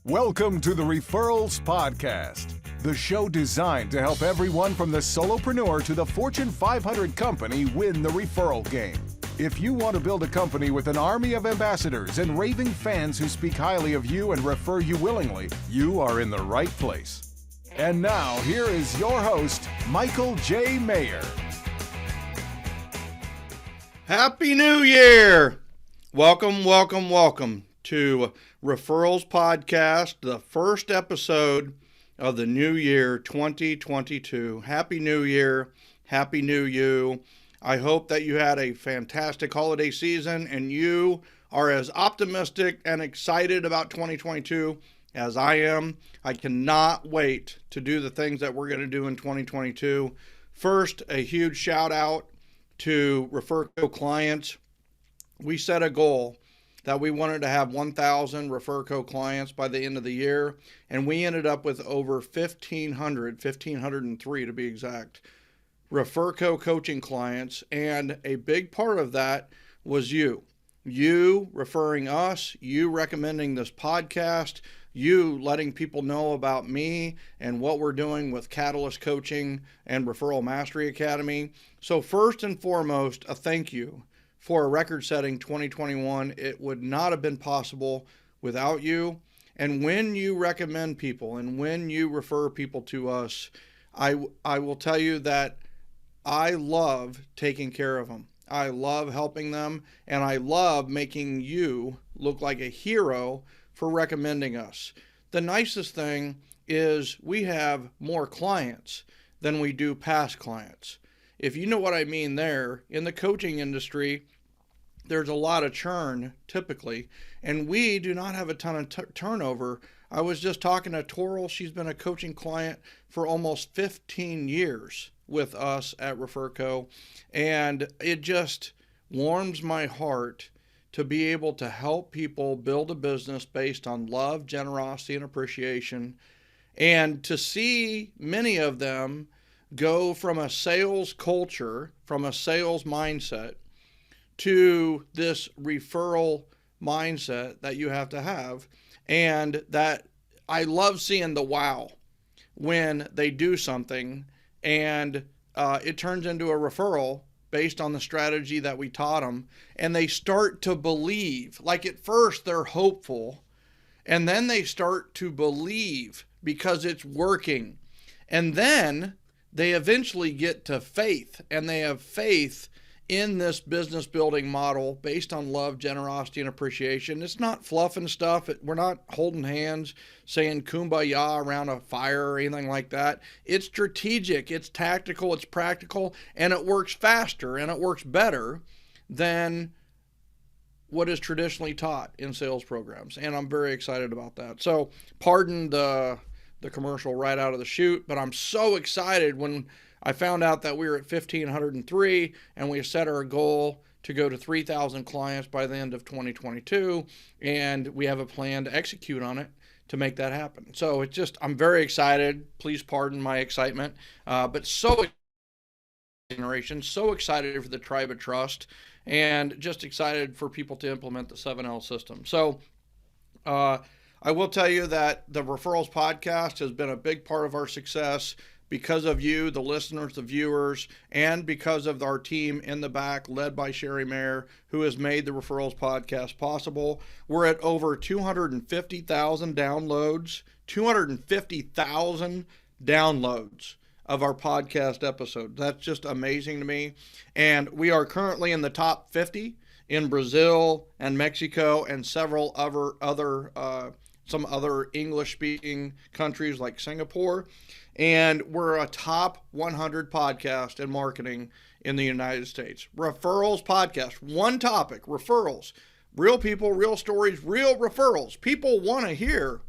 Welcome to the Referrals Podcast, the show designed to help everyone from the solopreneur to the Fortune 500 company win the referral game. If you want to build a company with an army of ambassadors and raving fans who speak highly of you and refer you willingly, you are in the right place. And now, here is your host, Michael J. Maher. Happy New Year! Welcome to Referrals Podcast, the first episode of the new year 2022. Happy New Year. Happy New You. I hope that you had a fantastic holiday season and you are as optimistic and excited about 2022 as I am. I cannot wait to do the things that we're going to do in 2022. First, a huge shout out to Referco clients. We set a goal that we wanted to have 1,000 Referco clients by the end of the year, and we ended up with over 1,503 to be exact, Referco coaching clients, and a big part of that was you. You referring us, you recommending this podcast, you letting people know about me and what we're doing with Catalyst Coaching and Referral Mastery Academy. So first and foremost, a thank you for a record-setting 2021. It would not have been possible without you. And when you recommend people and when you refer people to us, I will tell you that I love taking care of them. I love helping them, and I love making you look like a hero for recommending us. The nicest thing is we have more clients than we do past clients. If you know what I mean there, in the coaching industry, there's a lot of churn typically, and we do not have a ton of turnover. I was just talking to Toral. She's been a coaching client for almost 15 years with us at Referco, and it just warms my heart to be able to help people build a business based on love, generosity, and appreciation, and to see many of them go from a sales culture, from a sales mindset, to this referral mindset that you have to have. And that I love seeing the wow when they do something and it turns into a referral based on the strategy that we taught them, and they start to believe. Like at first they're hopeful, and then they start to believe because it's working, and then they eventually get to faith, and they have faith in this business building model based on love, generosity, and appreciation. It's not fluff and stuff. We're not holding hands saying kumbaya around a fire or anything like that. It's strategic, it's tactical, it's practical, and it works faster and it works better than what is traditionally taught in sales programs. And I'm very excited about that. So pardon the commercial right out of the chute, but I'm so excited when I found out that we were at 1,503 and we set our goal to go to 3,000 clients by the end of 2022. And we have a plan to execute on it to make that happen. So it's just, I'm very excited. Please pardon my excitement, but so excited for the Tribe of Trust and just excited for people to implement the 7L system. So, I will tell you that the Referrals Podcast has been a big part of our success because of you, the listeners, the viewers, and because of our team in the back led by Sheri, Maher, who has made the Referrals Podcast possible. We're at over 250,000 downloads, 250,000 downloads of our podcast episode. That's just amazing to me. And we are currently in the top 50 in Brazil and Mexico and several some other English-speaking countries like Singapore. And we're a top 100 podcast in marketing in the United States. Referrals Podcast, one topic, referrals. Real people, real stories, real referrals. People want to hear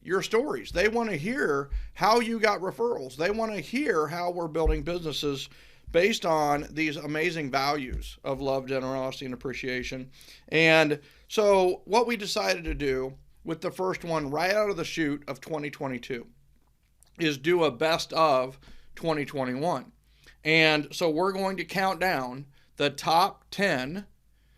your stories. They want to hear how you got referrals. They want to hear how we're building businesses based on these amazing values of love, generosity, and appreciation. And so what we decided to do with the first one right out of the chute of 2022 is do a best of 2021. And so we're going to count down the top 10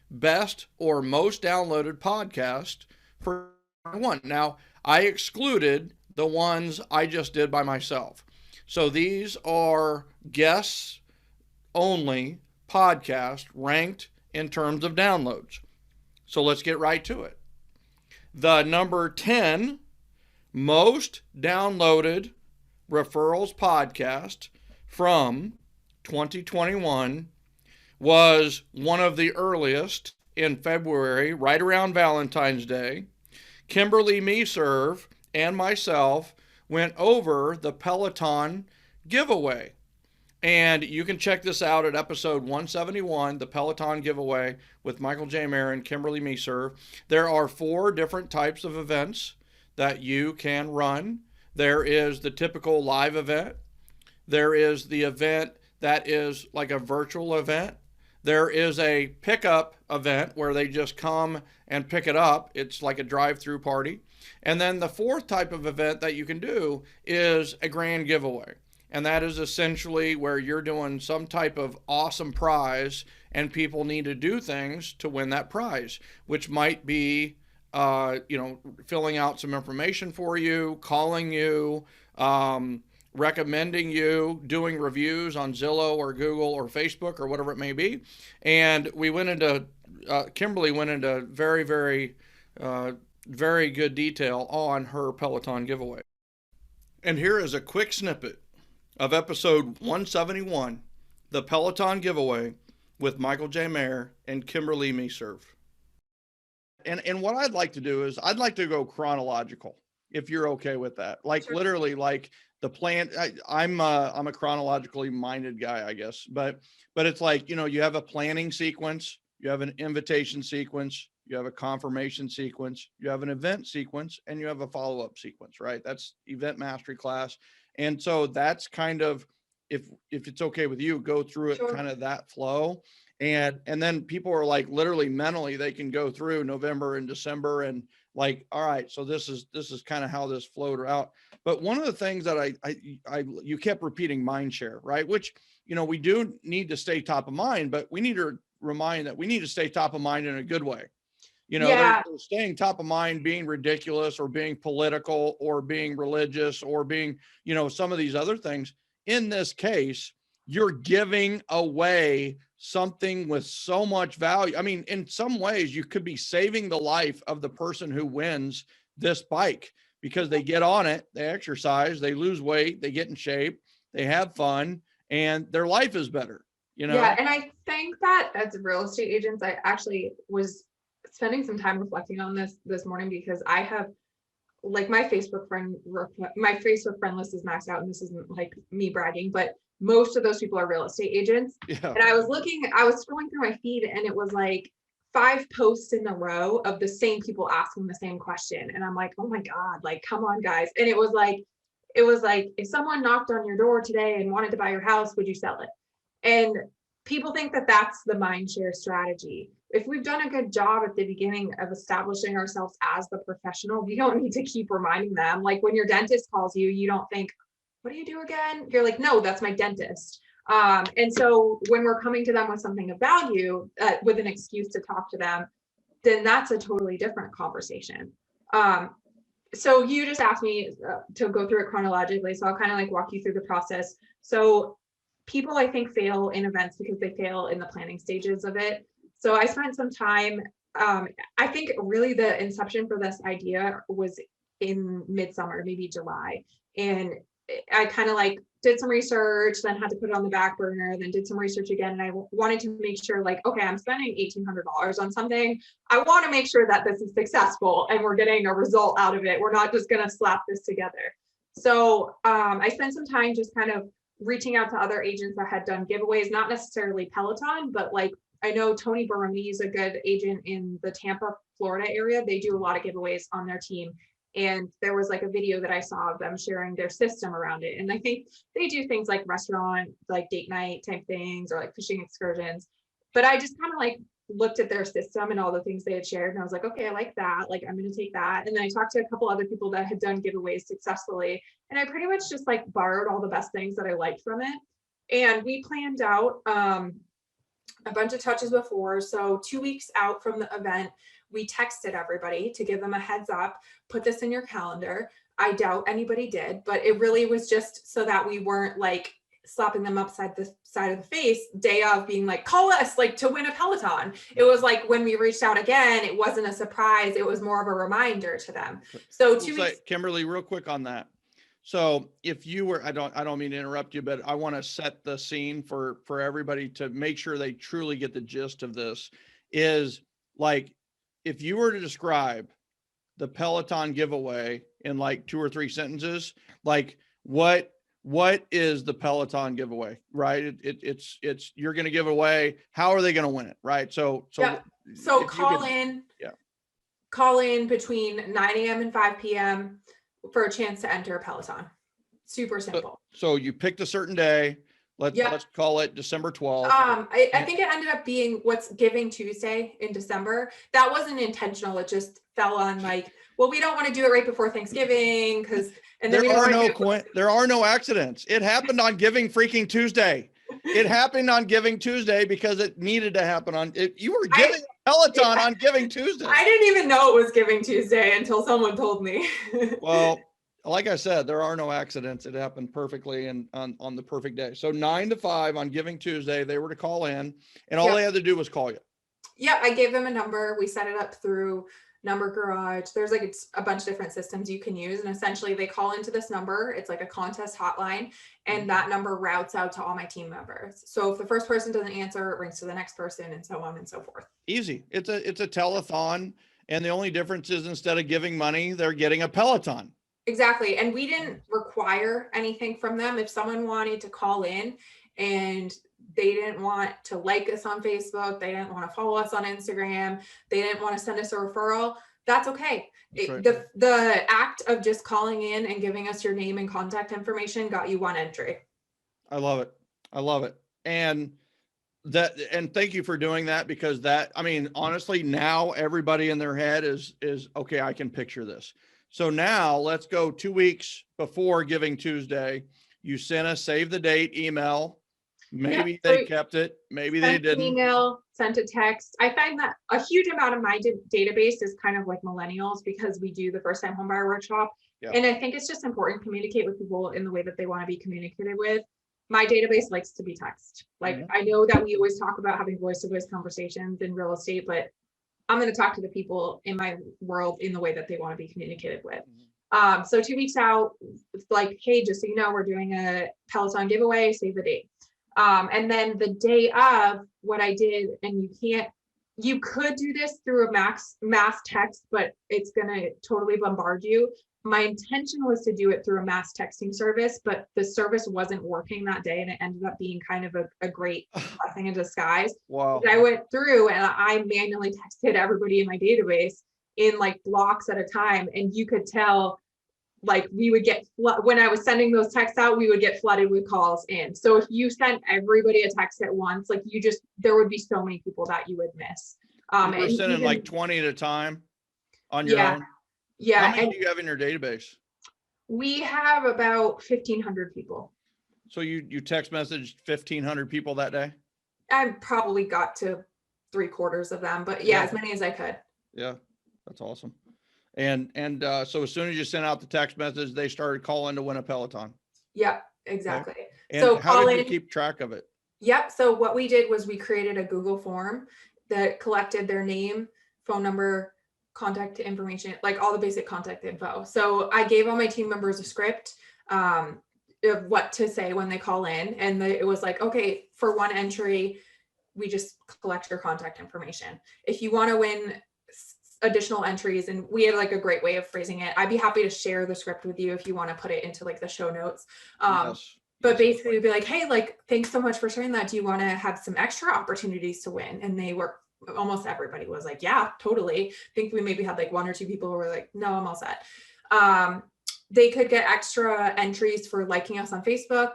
best or most downloaded podcasts for one. Now, I excluded the ones I just did by myself. So these are guests only podcast ranked in terms of downloads. So let's get right to it. The number 10 most downloaded referrals podcast from 2021 was one of the earliest in February, right around Valentine's Day. Kimberlee, Meserve, and myself went over the Peloton Giveaway. And you can check this out at episode 171, the Peloton Giveaway with Michael J. Maher and Kimberlee Meserve. There are 4 different types of events that you can run. There is the typical live event. There is the event that is like a virtual event. There is a pickup event where they just come and pick it up. It's like a drive-through party. And then the 4th type of event that you can do is a grand giveaway. And that is essentially where you're doing some type of awesome prize and people need to do things to win that prize, which might be, filling out some information for you, calling you, recommending you, doing reviews on Zillow or Google or Facebook or whatever it may be. And we went into, Kimberlee went into very, very, very good detail on her Peloton giveaway. And here is a quick snippet of episode 171, the Peloton Giveaway with Michael J. Maher and Kimberlee Meserve. And what I'd like to do is I'd like to go chronological, if you're okay with that. Like sure. Literally like the plan. I'm a chronologically minded guy, I guess, but it's like, you have a planning sequence, you have an invitation sequence, you have a confirmation sequence, you have an event sequence, and you have a follow-up sequence, right? That's event mastery class. And so that's kind of, if it's okay with you, go through it sure. Kind of that flow. And then people are like, literally mentally, they can go through November and December and like, all right, so this is kind of how this flowed out. But one of the things that you kept repeating mind share, right? Which, we do need to stay top of mind, but we need to remind that we need to stay top of mind in a good way. They're staying top of mind, being ridiculous or being political or being religious or being, some of these other things. In this case, you're giving away something with so much value. I mean, in some ways, you could be saving the life of the person who wins this bike because they get on it, they exercise, they lose weight, they get in shape, they have fun, and their life is better. Yeah, and I think that as real estate agents, I actually was spending some time reflecting on this morning because I have like my Facebook friend list is maxed out, and this isn't like me bragging, but most of those people are real estate agents. Yeah. And I was scrolling through my feed and it was like 5 posts in a row of the same people asking the same question. And I'm like, oh my God, like, come on guys. And it was like, if someone knocked on your door today and wanted to buy your house, would you sell it? And people think that that's the mind share strategy. If we've done a good job at the beginning of establishing ourselves as the professional, we don't need to keep reminding them. Like when your dentist calls you, you don't think, what do you do again? You're like, no, that's my dentist. And so when we're coming to them with something of value, with an excuse to talk to them, then that's a totally different conversation. So you just asked me to go through it chronologically. So I'll kind of like walk you through the process. So people, I think, fail in events because they fail in the planning stages of it. So I spent some time, I think really the inception for this idea was in midsummer, maybe July. And I kind of like did some research, then had to put it on the back burner, then did some research again. And I wanted to make sure like, okay, I'm spending $1,800 on something. I want to make sure that this is successful and we're getting a result out of it. We're not just going to slap this together. So I spent some time just kind of reaching out to other agents that had done giveaways, not necessarily Peloton, but like I know Tony Baroni is a good agent in the Tampa, Florida area. They do a lot of giveaways on their team. And there was like a video that I saw of them sharing their system around it. And I think they do things like restaurant, like date night type things or like fishing excursions. But I just kind of like looked at their system and all the things they had shared. And I was like, okay, I like that. Like, I'm going to take that. And then I talked to a couple other people that had done giveaways successfully. And I pretty much just like borrowed all the best things that I liked from it. And we planned out a bunch of touches before. So 2 weeks out from the event, we texted everybody to give them a heads up, put this in your calendar. I doubt anybody did, but it really was just so that we weren't like slapping them upside the side of the face day of being like, call us like to win a Peloton. It was like when we reached out again, it wasn't a surprise. It was more of a reminder to them. So 2 weeks. Kimberlee, real quick on that. So if you were, I don't mean to interrupt you, but I want to set the scene for everybody to make sure they truly get the gist of this. Is like, if you were to describe the Peloton giveaway in like 2 or 3 sentences, like what is the Peloton giveaway, right? It's you're going to give away. How are they going to win it, right? So call in between 9 a.m. and 5 p.m. for a chance to enter a Peloton. Super simple. So you picked a certain day. Let's call it December 12th. I think it ended up being what's Giving Tuesday in December. That wasn't intentional. It just fell on like, well, we don't want to do it right before Thanksgiving there are no accidents. It happened on Giving freaking Tuesday. It happened on Giving Tuesday because it needed to happen on it. You were giving Peloton on Giving Tuesday. I didn't even know it was Giving Tuesday until someone told me. Well, like I said, there are no accidents. It happened perfectly and on the perfect day. So 9 to 5 on Giving Tuesday, they were to call in, and all they had to do was call you. Yeah, I gave them a number. We set it up through Number Garage. There's like a bunch of different systems you can use, and essentially they call into this number. It's like a contest hotline, and that number routes out to all my team members. So if the first person doesn't answer, it rings to the next person, and so on and so forth. Easy. It's a telethon, and the only difference is instead of giving money, they're getting a Peloton. Exactly. And we didn't require anything from them. If someone wanted to call in and they didn't want to like us on Facebook, they didn't want to follow us on Instagram, they didn't want to send us a referral, that's okay. Right. The act of just calling in and giving us your name and contact information got you 1 entry. I love it. And thank you for doing that, because honestly, now everybody in their head is okay, I can picture this. So now let's go 2 weeks before Giving Tuesday. You sent a save the date email. Maybe they kept it. Maybe they didn't. Email, sent a text. I find that a huge amount of my database is kind of like millennials, because we do the first time homebuyer workshop. Yeah. And I think it's just important to communicate with people in the way that they want to be communicated with. My database likes to be text. Like, I know that we always talk about having voice-to-voice conversations in real estate, but I'm going to talk to the people in my world in the way that they want to be communicated with. So 2 weeks out, it's like, hey, just so you know, we're doing a Peloton giveaway, save the date. And then the day of, what I did, and you could do this through a mass text, but it's going to totally bombard you. My intention was to do it through a mass texting service, but the service wasn't working that day, and it ended up being kind of a great blessing in disguise. Wow. I went through and I manually texted everybody in my database in like blocks at a time, and you could tell, like, we would get when I was sending those texts out, we would get flooded with calls in. So if you sent everybody a text at once, like, there would be so many people that you would miss. You were sending like 20 at a time on your own. Yeah. How many do you have in your database? We have about 1,500 people. So you text messaged 1,500 people that day? I probably got to 3/4 of them, but yeah, as many as I could. Yeah, that's awesome. And so as soon as you sent out the text message, they started calling to win a Peloton. Yep, exactly. Okay. And so how did you keep track of it? Yep. So what we did was we created a Google form that collected their name, phone number, contact information, like all the basic contact info. So I gave all my team members a script of what to say when they call in. And it was like, okay, for 1 entry, we just collect your contact information. If you want to win additional entries, and we had like a great way of phrasing it, I'd be happy to share the script with you if you want to put it into like the show notes. But basically it'd be like, hey, like, thanks so much for sharing that. Do you want to have some extra opportunities to win? And almost everybody was like, yeah, totally. I think we maybe had like 1 or 2 people who were like, no, I'm all set. They could get extra entries for liking us on Facebook,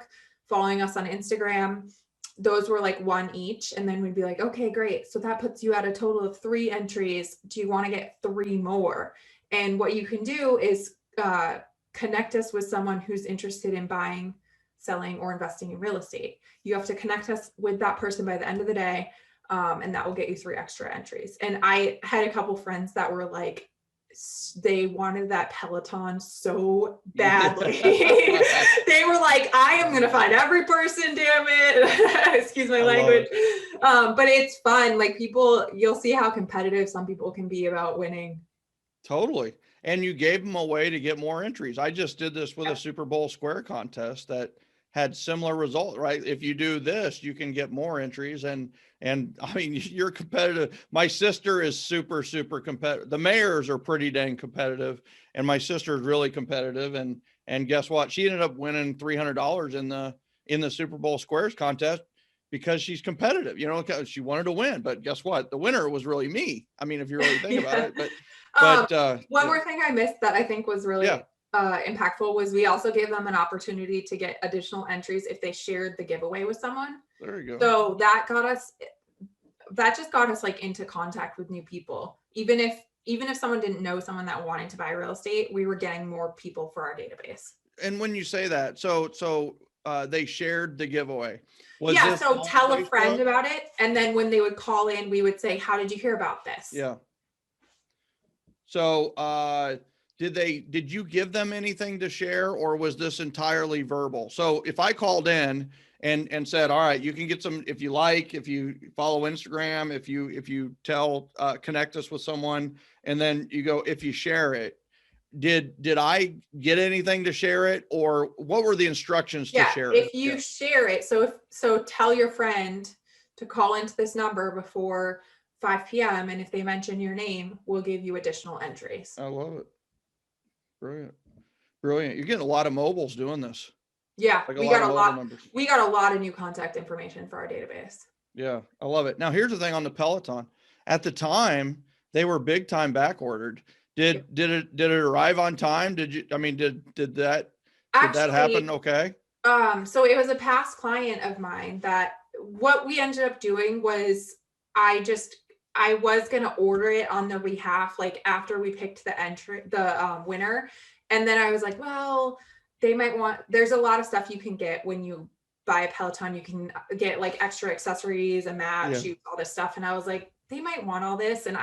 following us on Instagram. Those were like 1 each. And then we'd be like, okay, great. So that puts you at a total of 3 entries. Do you want to get 3 more? And what you can do is connect us with someone who's interested in buying, selling, or investing in real estate. You have to connect us with that person by the end of the day. And that will get you 3 extra entries. And I had a couple friends that were like, they wanted that Peloton so badly. They were like, I am going to find every person, damn it. Excuse my language. But it's fun. Like people, you'll see how competitive some people can be about winning. Totally. And you gave them a way to get more entries. I just did this with a Super Bowl square contest that had similar results, right? If you do this, you can get more entries. And I mean, you're competitive. My sister is super, super competitive. The Mahers are pretty dang competitive. And my sister is really competitive. And guess what? She ended up winning $300 in the Super Bowl squares contest because she's competitive, you know, because she wanted to win. But guess what? The winner was really me. I mean, if you really think about it, one more thing I missed that I think was really impactful was we also gave them an opportunity to get additional entries if they shared the giveaway with someone. There you go. So that just got us like into contact with new people. Even if someone didn't know someone that wanted to buy real estate, we were getting more people for our database. And when you say that, so they shared the giveaway. So tell a friend about it. And then when they would call in, we would say, how did you hear about this? Yeah. So, did you give them anything to share, or was this entirely verbal? So if I called in and said, all right, you can get some, if you follow Instagram, if you tell, connect us with someone, and then you go, if you share it, did I get anything to share it, or what were the instructions to share it? If you share it, so tell your friend to call into this number before 5 p.m. and if they mention your name, we'll give you additional entries. I love it. Brilliant. You're getting a lot of mobiles doing this. Yeah, we got a lot of new contact information for our database. Yeah, I love it. Now here's the thing on the Peloton. At the time, they were big time back ordered. Did it arrive on time? Did that happen okay? So it was a past client of mine that what we ended up doing was I was going to order it on their behalf, like after we picked the winner. And then I was like, well, there's a lot of stuff you can get when you buy a Peloton. You can get like extra accessories, a mat, shoes, all this stuff. And I was like, they might want all this and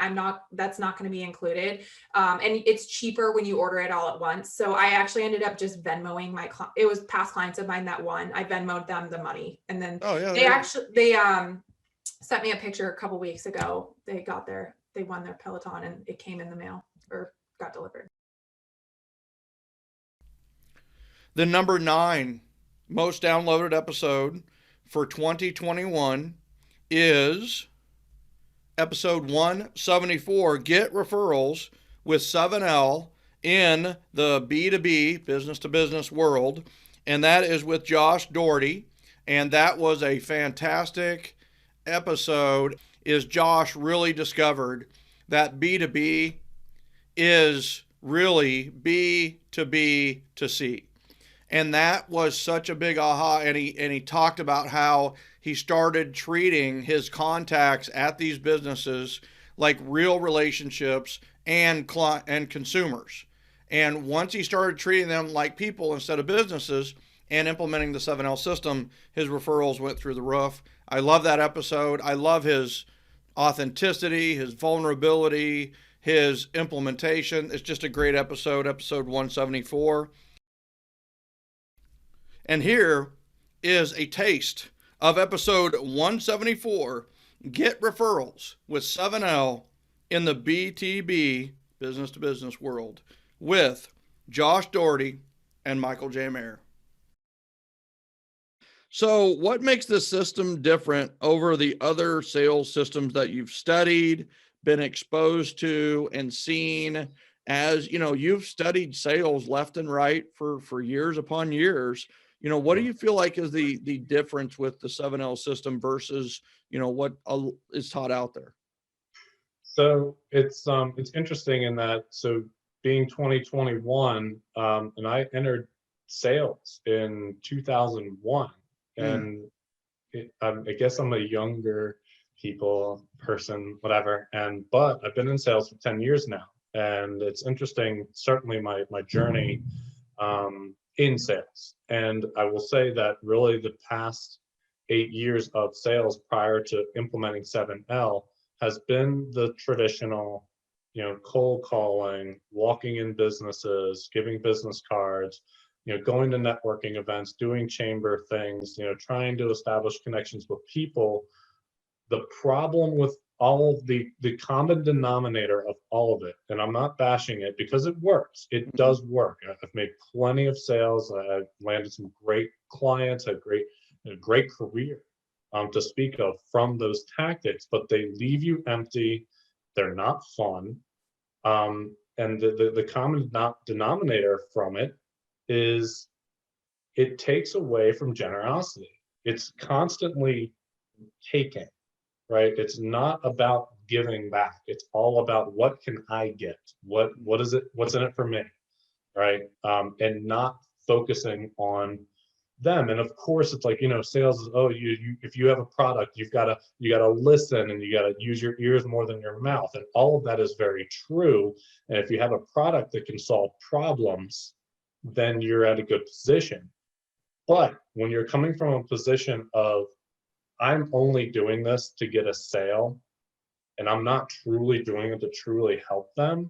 that's not going to be included. And it's cheaper when you order it all at once. So I actually ended up just Venmoing it was past clients of mine that won. I Venmoed them the money. And then they sent me a picture a couple weeks ago. They won their Peloton and it came in the mail or got delivered. The number 9 most downloaded episode for 2021 is episode 174, Get Referrals with 7L in the B2B, business to business world. And that is with Josh Dougherty. And that was a fantastic episode. Josh really discovered that B2B is really B to B to C. And that was such a big aha. And he talked about how he started treating his contacts at these businesses like real relationships and consumers. And once he started treating them like people instead of businesses and implementing the 7L system, his referrals went through the roof. I love that episode. I love his authenticity, his vulnerability, his implementation. It's just a great episode 174. And here is a taste of episode 174, Get Referrals with 7L in the BTB, business to business world, with Josh Dougherty and Michael J. Maher. So what makes this system different over the other sales systems that you've studied, been exposed to, and seen? As you know, you've studied sales left and right for years upon years. What do you feel like is the difference with the 7L system versus, what is taught out there? So it's interesting in that, so being 2021, and I entered sales in 2001, and I guess I'm a younger person, whatever. But I've been in sales for 10 years now, and it's interesting, certainly my journey in sales. And I will say that really the past 8 years of sales prior to implementing 7L has been the traditional, cold calling, walking in businesses, giving business cards, going to networking events, doing chamber things, trying to establish connections with people. The problem with all of the common denominator of all of it, and I'm not bashing it because it works. It does work. I've made plenty of sales. I've landed some great clients, a great career to speak of from those tactics, but they leave you empty. They're not fun. And the common denominator from it is it takes away from generosity. It's constantly taking, right? It's not about giving back. It's all about what can I get? What is it? What's in it for me, right? And not focusing on them. And of course, it's like, sales is, if you have a product, you gotta listen, and you gotta use your ears more than your mouth, and all of that is very true. And if you have a product that can solve problems, then you're at a good position. But when you're coming from a position of, I'm only doing this to get a sale, and I'm not truly doing it to truly help them,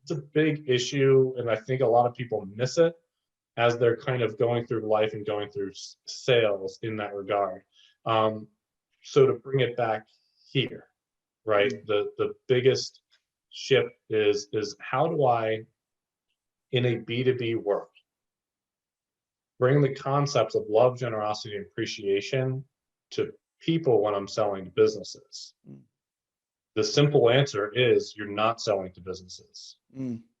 it's a big issue, and I think a lot of people miss it as they're kind of going through life and going through sales in that regard. So to bring it back here, right? The biggest shift is how do I, in a B2B world, bring the concepts of love, generosity, and appreciation to people when I'm selling to businesses? The simple answer is you're not selling to businesses.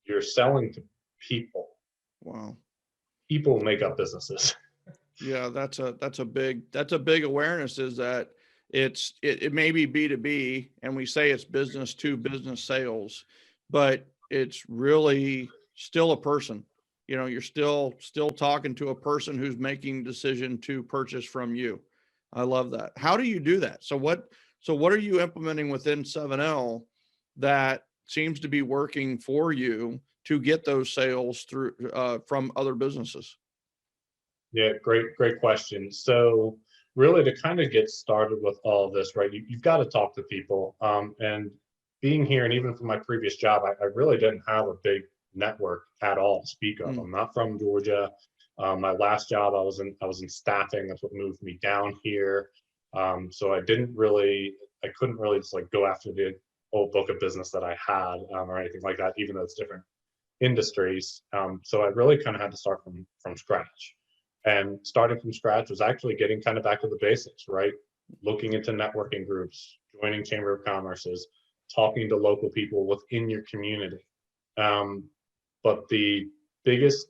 You're selling to people. Wow. People make up businesses. Yeah, that's a big awareness, is that it may be B2B, and we say it's business to business sales, but it's really still a person. You're still talking to a person who's making a decision to purchase from you. I love that. How do you do that? So what are you implementing within 7L that seems to be working for you to get those sales through from other businesses? Yeah, great question. So really, to kind of get started with all of this, right, you've got to talk to people. And being here, and even from my previous job, I really didn't have a big network at all to speak of. I'm not from Georgia. My last job, I was in staffing. That's what moved me down here. So I couldn't really just like go after the old book of business that I had or anything like that, even though it's different industries. So I really kind of had to start from scratch. And starting from scratch was actually getting kind of back to the basics, right? Looking into networking groups, joining Chamber of Commerce's, talking to local people within your community. But the biggest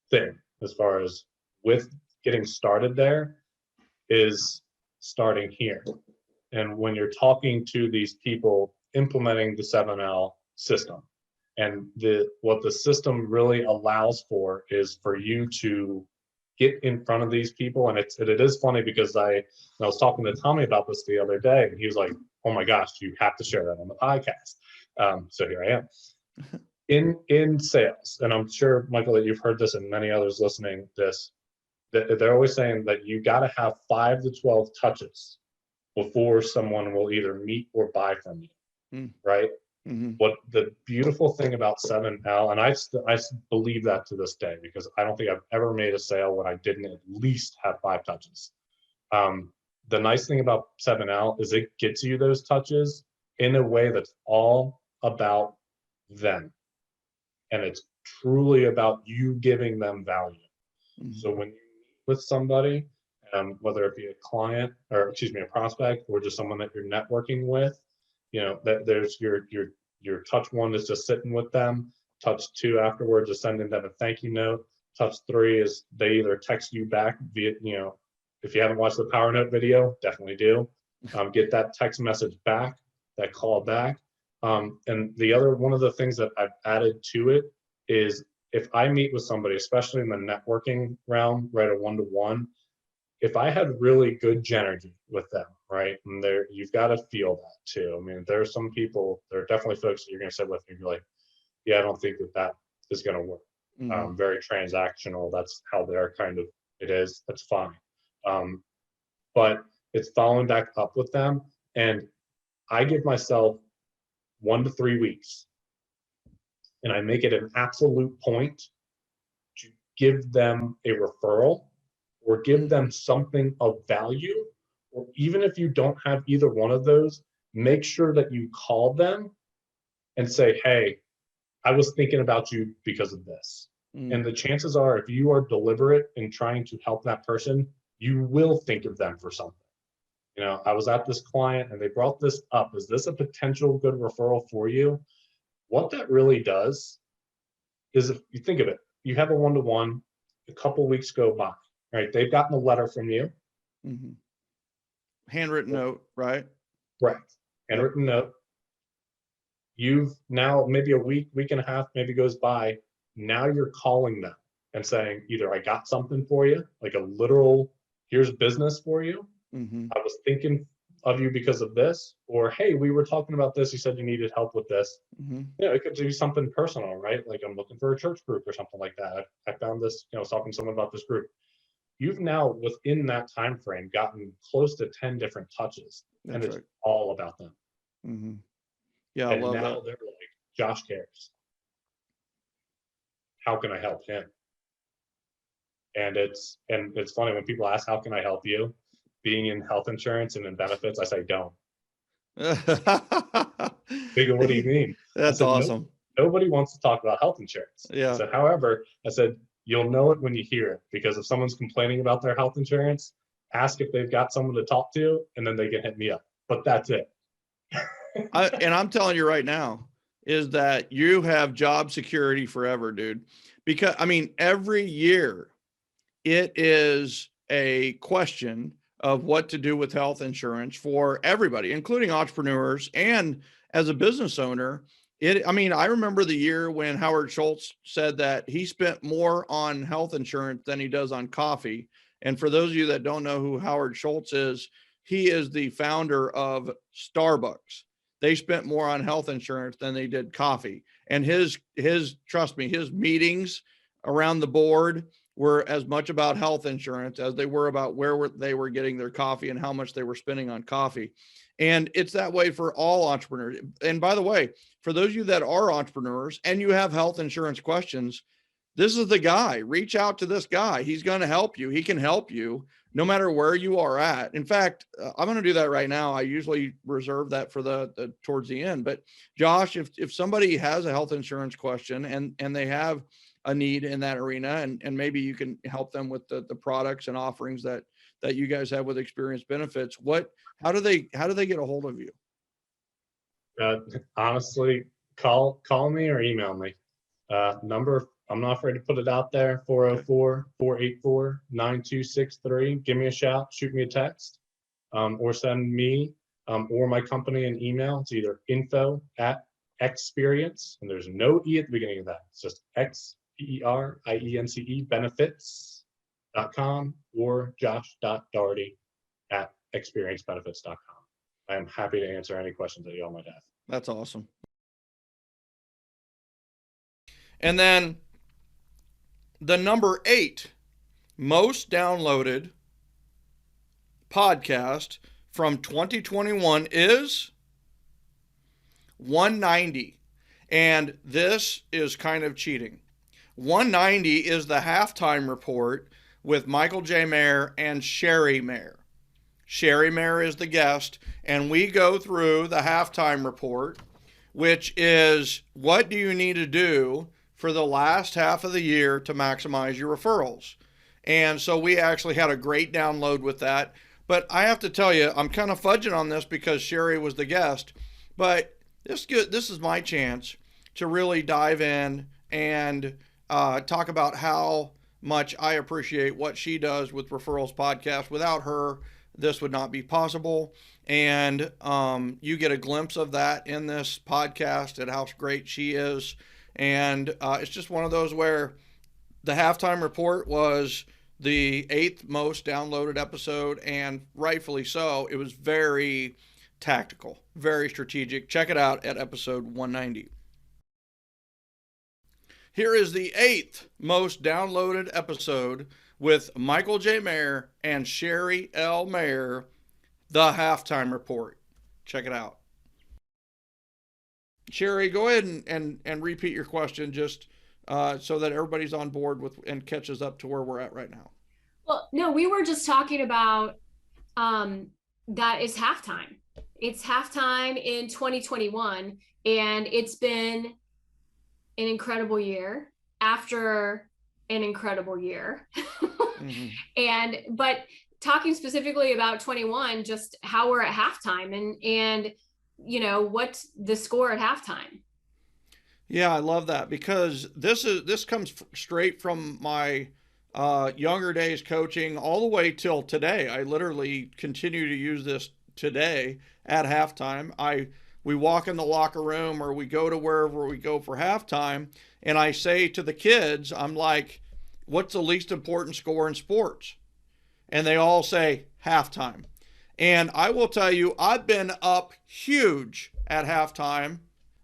thing as far as with getting started there is starting here. And when you're talking to these people implementing the 7L system, and what the system really allows for is for you to get in front of these people. And it is funny because I was talking to Tommy about this the other day, and he was like, oh my gosh, you have to share that on the podcast. So here I am. In sales, and I'm sure, Michael, that you've heard this and many others listening this, that they're always saying that you got to have 5 to 12 touches before someone will either meet or buy from you, right? What the beautiful thing about 7L, and I believe that to this day, because I don't think I've ever made a sale when I didn't at least have 5 touches. The nice thing about 7L is it gets you those touches in a way that's all about them. And it's truly about you giving them value. So when you meet with somebody, whether it be a client, or a prospect, or just someone that you're networking with, that there's your touch 1 is just sitting with them. Touch 2 afterwards is sending them a thank you note. Touch 3 is they either text you back via, if you haven't watched the Power Note video, definitely do. Get that text message back, that call back. And the other one of the things that I've added to it is, if I meet with somebody, especially in the networking realm, right, a 1-to-1, if I had really good genergy with them, right, and you've got to feel that too. I mean, there are some people, there are definitely folks that you're going to sit with and you're like, yeah, I don't think that is going to work. Very transactional. That's how they're kind of it is, that's fine. But it's following back up with them. And I give myself 1 to 3 weeks, and I make it an absolute point to give them a referral or give them something of value. Or even if you don't have either one of those, make sure that you call them and say, hey, I was thinking about you because of this. And the chances are, if you are deliberate in trying to help that person, you will think of them for something. You know, I was at this client and they brought this up. Is this a potential good referral for you? What that really does is, if you think of it, you have a one-to-one, a couple weeks go by, right? They've gotten a letter from you. Handwritten note, right? Right. Handwritten note. You've now, maybe a week and a half maybe goes by. Now you're calling them and saying, either I got something for you, like a literal, here's business for you. I was thinking of you because of this, or, hey, we were talking about this. You said you needed help with this. You know, it could be something personal, right? Like, I'm looking for a church group or something like that. I found this, you know, talking to someone about this group. You've now, within that time frame, gotten close to 10 different touches. That's and it's right. all about them. Yeah, I And love now that. they're like, Josh cares. How can I help him? And it's funny when people ask, how can I help you? Being in health insurance and in benefits, I say, don't. They go, what do you mean? That's I said, awesome. Nobody wants to talk about health insurance. Yeah. I said, however, I said, you'll know it when you hear it, because if someone's complaining about their health insurance, ask if they've got someone to talk to, and then they can hit me up. But that's it. And I'm telling you right now, is that you have job security forever, dude. Because, I mean, every year it is a question of what to do with health insurance for everybody, including entrepreneurs. And as a business owner, I mean, I remember the year when Howard Schultz said that he spent more on health insurance than he does on coffee. And for those of you that don't know who Howard Schultz is, he is the founder of Starbucks. They spent more on health insurance than they did coffee. And his, trust me, his meetings around the board were as much about health insurance as they were about where they were getting their coffee and how much they were spending on coffee. And it's that way for all entrepreneurs. And by the way, for those of you that are entrepreneurs and you have health insurance questions, this is the guy. Reach out to this guy. He's going to help you. He can help you no matter where you are at. In fact, I'm going to do that right now. I usually reserve that for the towards the end. But Josh, if somebody has a health insurance question and they have a need in that arena, and maybe you can help them with the products and offerings that you guys have with Experience Benefits, how do they get a hold of you? Honestly, call me or email me. Number, I'm not afraid to put it out there, 404-484-9263. Give me a shout, shoot me a text, or send me or my company an email. It's either info@experience, and there's no E at the beginning of that. It's just XPERIENCE benefits.com, or josh.dougherty@experiencebenefits.com. I am happy to answer any questions that you all might have. That's awesome. And then the number 8 most downloaded podcast from 2021 is 190. And this is kind of cheating. 190 is the halftime report with Michael J. Maher and Sheri Maher. Sheri Maher is the guest, and we go through the halftime report, which is what do you need to do for the last half of the year to maximize your referrals. And so we actually had a great download with that. But I have to tell you, I'm kind of fudging on this because Sheri was the guest, but this is my chance to really dive in and talk about how much I appreciate what she does with Referrals Podcast. Without her, this would not be possible. And you get a glimpse of that in this podcast and how great she is. And it's just one of those where the halftime report was the 8th most downloaded episode, and rightfully so. It was very tactical, very strategic. Check it out at episode 190. Here is the 8th most downloaded episode with Michael J. Maher and Sheri L. Maher, the Halftime Report. Check it out. Sheri, go ahead and repeat your question just so that everybody's on board with and catches up to where we're at right now. Well, no, we were just talking about that it's halftime. It's halftime in 2021, and it's been an incredible year after an incredible year. Mm-hmm. But talking specifically about 21, just how we're at halftime and you know, what's the score at halftime? Yeah, I love that, because this comes straight from my younger days coaching all the way till today. I literally continue to use this today at halftime. We walk in the locker room or we go to wherever we go for halftime, and I say to the kids, I'm like, what's the least important score in sports? And they all say halftime. And I will tell you, I've been up huge at halftime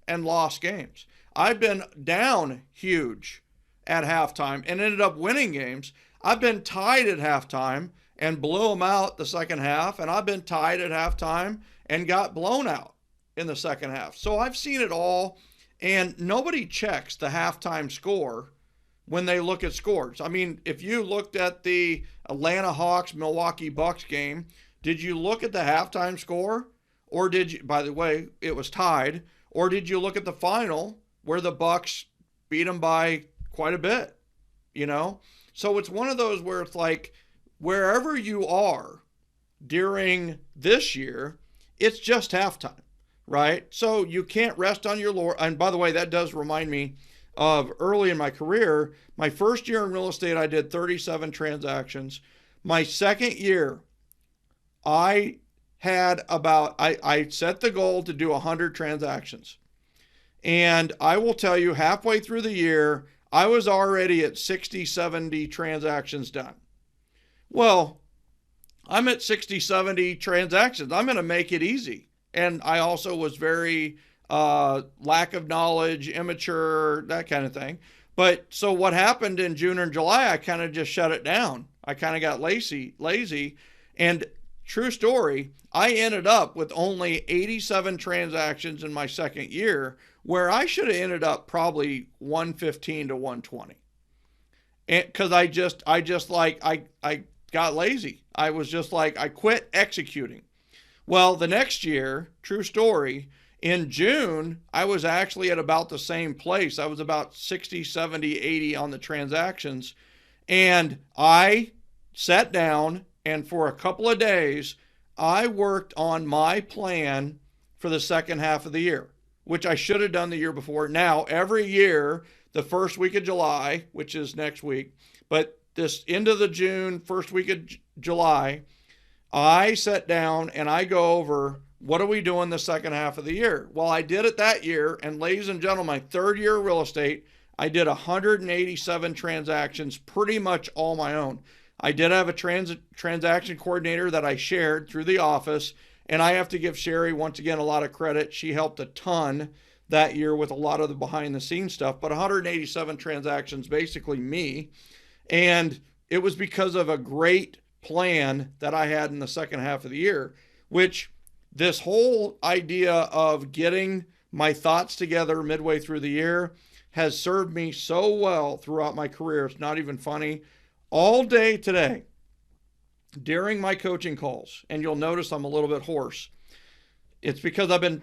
and lost games. I've been down huge at halftime and ended up winning games. I've been tied at halftime and blew them out the second half, and I've been tied at halftime and got blown out in the second half. So I've seen it all, and nobody checks the halftime score when they look at scores. I mean, if you looked at the Atlanta Hawks Milwaukee Bucks game, did you look at the halftime score? Or did you, by the way, it was tied, or did you look at the final where the Bucks beat them by quite a bit, you know? So it's one of those where it's like, wherever you are during this year, it's just halftime, right? So you can't rest on your laurels. And by the way, that does remind me of early in my career. My first year in real estate, I did 37 transactions. My second year, I set the goal to do 100 transactions. And I will tell you, halfway through the year, I was already at 60, 70 transactions done. Well, I'm at 60, 70 transactions. I'm going to make it easy. And I also was very lack of knowledge, immature, that kind of thing. But so what happened in June and July, I kind of just shut it down. I kind of got lazy. And true story, I ended up with only 87 transactions in my second year, where I should have ended up probably 115 to 120. And because I got lazy. I was just like, I quit executing. Well, the next year, true story, in June, I was actually at about the same place. I was about 60, 70, 80 on the transactions. And I sat down, and for a couple of days, I worked on my plan for the second half of the year, which I should have done the year before. Now, every year, the first week of July, which is next week, but this end of the June, first week of July, I sat down and I go over, what are we doing the second half of the year? Well, I did it that year, and ladies and gentlemen, my third year of real estate, I did 187 transactions, pretty much all my own. I did have a transaction coordinator that I shared through the office, and I have to give Sheri, once again, a lot of credit. She helped a ton that year with a lot of the behind-the-scenes stuff, but 187 transactions, basically me, and it was because of a great plan that I had in the second half of the year, which this whole idea of getting my thoughts together midway through the year has served me so well throughout my career. It's not even funny. All day today, during my coaching calls, and you'll notice I'm a little bit hoarse. It's because I've been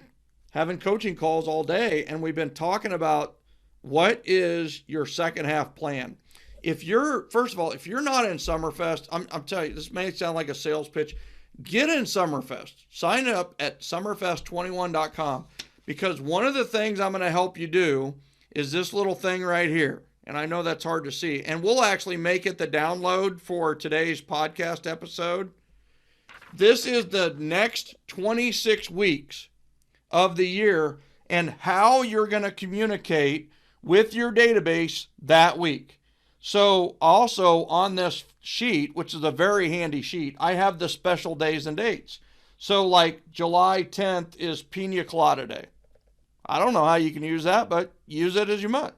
having coaching calls all day, and we've been talking about what is your second half plan. First of all, if you're not in Summerfest, I'm telling you, this may sound like a sales pitch. Get in Summerfest. Sign up at summerfest21.com, because one of the things I'm going to help you do is this little thing right here. And I know that's hard to see. And we'll actually make it the download for today's podcast episode. This is the next 26 weeks of the year and how you're going to communicate with your database that week. So also on this sheet, which is a very handy sheet, I have the special days and dates. So like July 10th is Pina Colada Day. I don't know how you can use that, but use it as you might.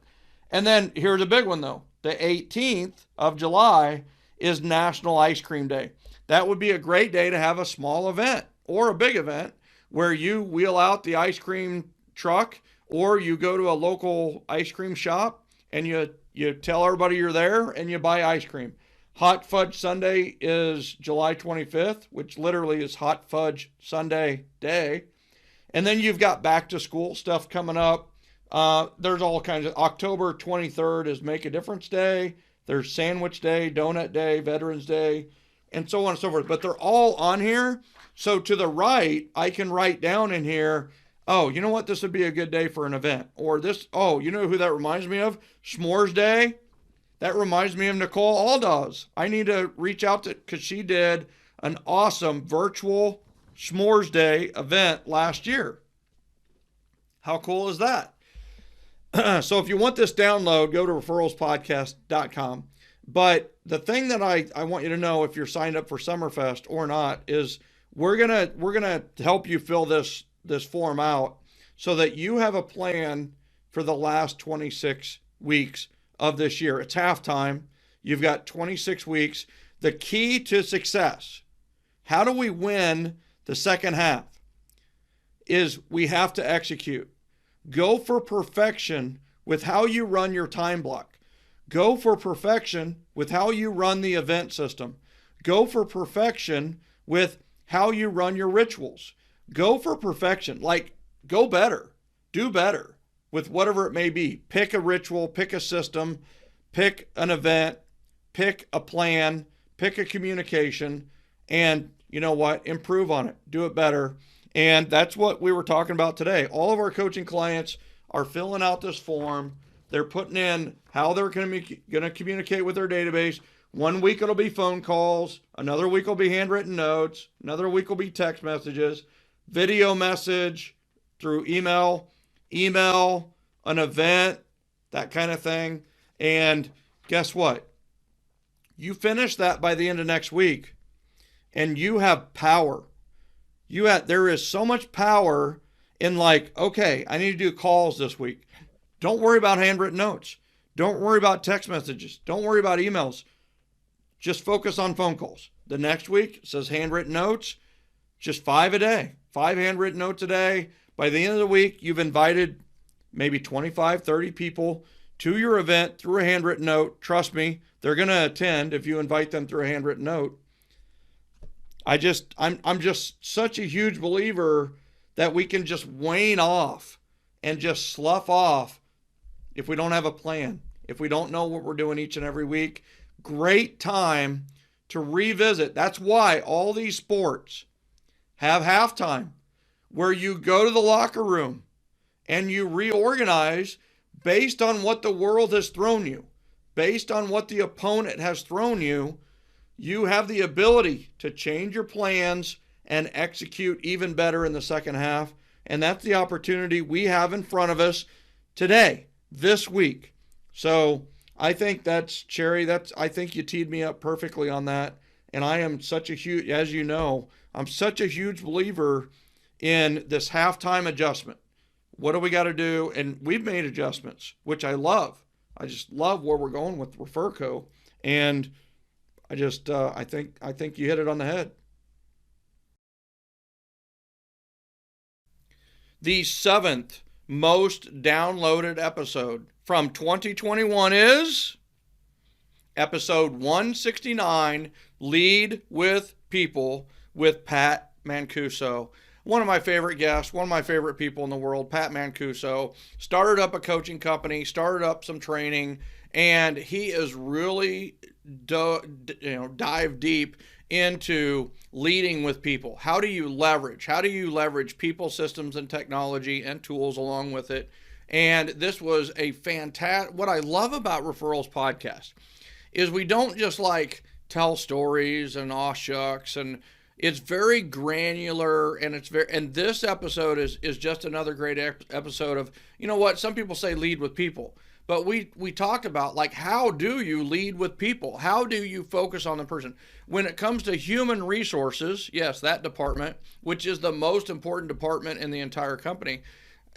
And then here's a big one, though. The 18th of July is National Ice Cream Day. That would be a great day to have a small event or a big event where you wheel out the ice cream truck, or you go to a local ice cream shop and you tell everybody you're there and you buy ice cream. Hot Fudge Sunday is July 25th, which literally is Hot Fudge Sunday day. And then you've got back to school stuff coming up. There's all kinds of, October 23rd is Make a Difference Day. There's Sandwich Day, Donut Day, Veterans Day, and so on and so forth. But they're all on here. So to the right, I can write down in here, oh, you know what? This would be a good day for an event. Or this, oh, you know who that reminds me of? S'mores Day. That reminds me of Nicole Aldaz. I need to reach out to, because she did an awesome virtual S'mores Day event last year. How cool is that? So if you want this download, go to referralspodcast.com. But the thing that I want you to know, if you're signed up for Summerfest or not, is we're gonna help you fill this form out so that you have a plan for the last 26 weeks of this year. It's halftime. You've got 26 weeks. The key to success, how do we win the second half, is we have to execute. Go for perfection with how you run your time block. Go for perfection with how you run the event system. Go for perfection with how you run your rituals. Go for perfection. Like, go better. Do better with whatever it may be. Pick a ritual, pick a system, pick an event, pick a plan, pick a communication, and you know what? Improve on it. Do it better. And that's what we were talking about today. All of our coaching clients are filling out this form. They're putting in how they're going to communicate with their database. One week it'll be phone calls. Another week will be handwritten notes. Another week will be text messages, video message through email, an event, that kind of thing. And guess what? You finish that by the end of next week, and you have power. There is so much power in, like, okay, I need to do calls this week. Don't worry about handwritten notes. Don't worry about text messages. Don't worry about emails. Just focus on phone calls. The next week, it says handwritten notes, just 5 a day, 5 handwritten notes a day. By the end of the week, you've invited maybe 25, 30 people to your event through a handwritten note. Trust me, they're going to attend if you invite them through a handwritten note. I'm just such a huge believer that we can just wane off and just slough off if we don't have a plan, if we don't know what we're doing each and every week. Great time to revisit. That's why all these sports have halftime, where you go to the locker room and you reorganize based on what the world has thrown you, based on what the opponent has thrown you. You have the ability to change your plans and execute even better in the second half. And that's the opportunity we have in front of us today, this week. So I think that's, Sheri, I think you teed me up perfectly on that. And I am such a huge, as you know, I'm such a huge believer in this halftime adjustment. What do we got to do? And we've made adjustments, which I love. I just love where we're going with Referco. And I think you hit it on the head. The 7th most downloaded episode from 2021 is episode 169, Lead with People, with Pat Mancuso. One of my favorite guests, one of my favorite people in the world, Pat Mancuso, started up a coaching company, started up some training, and he is really dive deep into leading with people. How do you leverage people, systems, and technology and tools along with it? And this was a fantastic, what I love about Referrals podcast is we don't just like tell stories and aw shucks, and it's very granular, and this episode is just another great episode of, you know what, some people say lead with people. But we talk about, like, how do you lead with people? How do you focus on the person? When it comes to human resources, yes, that department, which is the most important department in the entire company.